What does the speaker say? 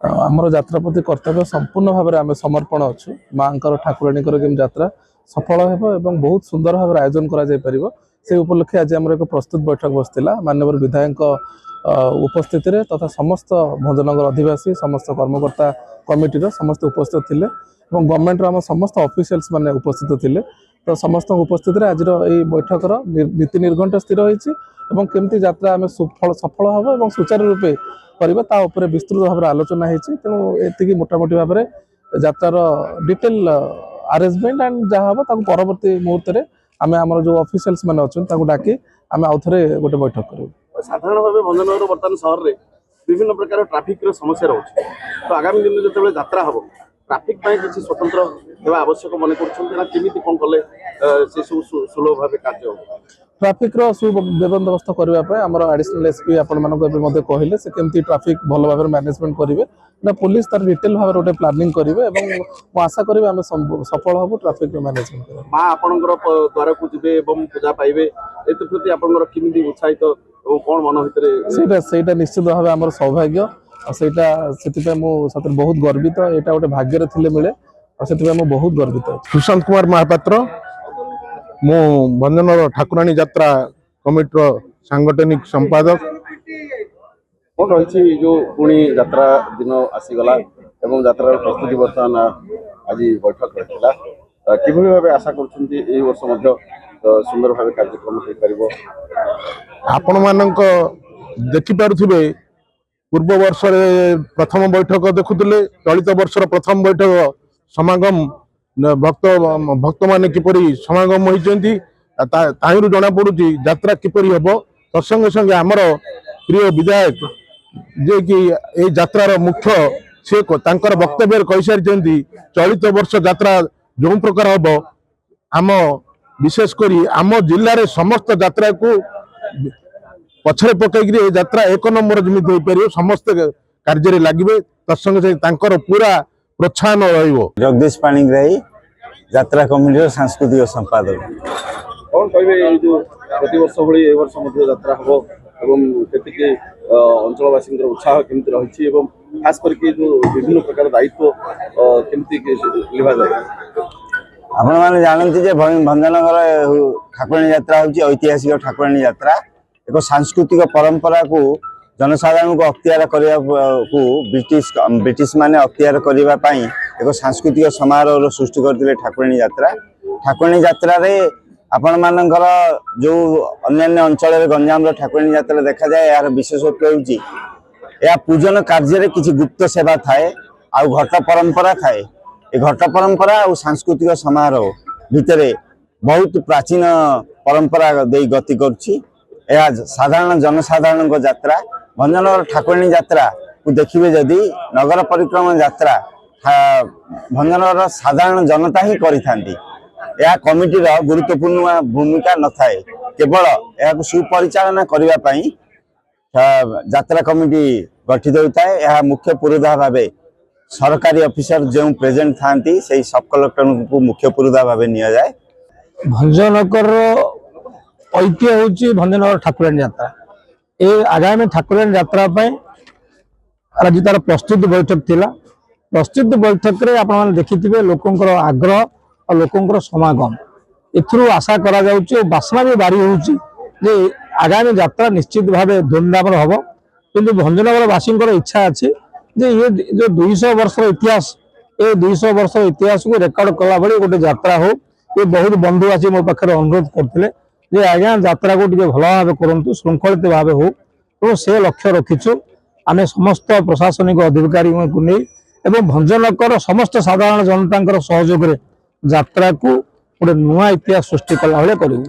आमर यात्रा प्रति कर्तव्य संपूर्ण भाव में आम समर्पण अच्छु माँ ठाकुराणी केमी यात्रा सफल हो बहुत सुंदर भाव आयोजन कर उपलक्षे आज आम एक प्रस्तुत बैठक बसला माननीय विधायक उपस्थित तथा समस्त भंजनगर अधिवासी समस्त कर्मकर्ता कमिटीर समस्त उपस्थित थे गवर्नमेंट आम समस्त ऑफिशियल्स माने उपस्थित थे तो समस्त उपस्थित आज बैठकर नीति निर्घंट स्थिर होती केमती यात्रा आम सफल हम सुचारू रूपे करवा विस्तृत भाव में आलोचना होती तेणु ये मोटामोटी भाव में यात्रार डिटेल अरेंजमेंट एंड जहाँ हम परवर्ती मुहूर्त में आम आम जो ऑफिशियल्स मैंने अच्छा डाकी आम आउ थे गोटे बैठक करूँ। साधारण भाव भंजनगर बर्तमान सहर में विभिन्न प्रकार ट्राफिक समस्या रोचे तो आगामी दिन जो यात्रा हम ट्राफिक किसी स्वतंत्र होगा आवश्यक मन करमी कौन कले से सब सुलभ भाव कार्य ट्राफिक सुबंदोबस्त करने आम एडिशनल एसपी आपको कहले से केमती ट्राफिक भल भाव मैनेजमेंट करेंगे पुलिस तार डिटेल भाव गोटे प्लानिंग करेंगे आशा करी आम सफल हम ट्राफिक मैनेजमेंट कर माँ आपणकर द्वार को जी पूजा पाइबे प्रति आपंकर केमी उत्साहित कौन मन भर निश्चित भाव आम सौभाग्य से बहुत गर्वित यहाँ गोटे भाग्य थे मिले से बहुत गर्वित। सुशांत कुमार महापात्र मु भंजनगर ठाकुराणी यात्रा कमिटीर सांगठनिक संपादक कौन रही जो पुणी यात्रा दिन आसीगला एवं यात्रा प्रस्तुति बर्तमान आज बैठक रही कि भाव आशा कर वर्ष सुंदर भाव कार्यक्रम हो पार आपण मानक देखिपे पूर्व वर्ष प्रथम बैठक देखुले चलित वर्षर प्रथम बैठक समागम भक्त माने किपरि समागम होती जना पड़ी यात्रा किपरि हम तत्संगे संगे आमर प्रिय विधायक जे कि ये यात्रार मुख्य से वक्तव्य कही सारी चलित वर्ष यात्रा जो प्रकार हम आम विशेषकर आम जिले में समस्त यात्रा को पछरे पकईकि यात्रा एक नंबर जमी हो पार समस्त कार्य लगे तत्संगे पूरा प्रोत्साहन रहिबो। जगदीश पाणिग्राही यात्रा कमिटी सांस्कृतिक संपादक कौन कहे जो प्रति वर्ष भाई वर्ष यात्रा हम एवं के अंचलवासी उत्साह केमती रही खास करके जो विभिन्न प्रकार दायित्व केमती लिभा जाए आपण मैंने जानते भंजनगर ठाकुराणी यात्रा हूँ ऐतिहासिक ठाकुराणी यात्रा एक सांस्कृतिक परंपरा को जनसाधारण को अख्तियार करने को ब्रिटिश माने अख्तियार करने एक सांस्कृतिक समारोह सृष्टि करते ठाकुराणी यात्रा रे आपण मानकर जो अन्य अंचल गंजाम ठाकुराणी यात्रा देखा जाए यार विशेषत्व होउची या पूजन कार्य किसी गुप्त सेवा थाए आ घट परंपरा थाए ए घट परंपरा और सांस्कृतिक समारोह भितर बहुत प्राचीन परंपरा दे गति करुछि साधारण जनसाधारण यात्रा भंजनगर ठाकुराणी यात्रा को देखिए जदि नगर परिक्रमा यात्रा भंजनगर साधारण जनता ही करिथांती यह कमिटीर गुरुत्वपूर्ण भूमिका न थाए केवल यह सुपरिचालना करने पाई यात्रा कमिटी गठित होता है यह मुख्य पुरोधा भाव सरकारी ऑफिसर जो प्रेजेंट थांती से सब कलेक्टर को मुख्य पुरोधा भाव नि जाए। भंजनगर ऐतिह्य हूँ भंजनगर ठाकुराणी यात्रा ये आगामी ठाकुराणी यात्रा आज तार प्रस्तुत बैठक थिला प्रस्तुत बैठक रे आपण देखिथिबे लोकंकर आग्रह और लोकंकर समागम एथुरु आशा करा जाउची बासना भी बारी होउची जे आगामी यात्रा निश्चित भाव धूमधाम हम किंतु भंजनगर वासींकर इच्छा अच्छी जे ये जो 200 वर्ष इतिहास ये 200 वर्ष इतिहास को रेकर्ड कला भली गोटे यात्रा हो ये बहुत बंधु आसी मो पाखे अनुरोध करते जे आज्ञा यात्रा को भल भाव करूँ श्रृंखलित भाव हो तो से लक्ष्य रखीचु आम समस्त प्रशासनिक अधिकारी को नहीं एवं भंजनगर समस्त साधारण जनता सहयोग यात्रा को गोटे नुआ इतिहास सृष्टि कला भाई करूँ।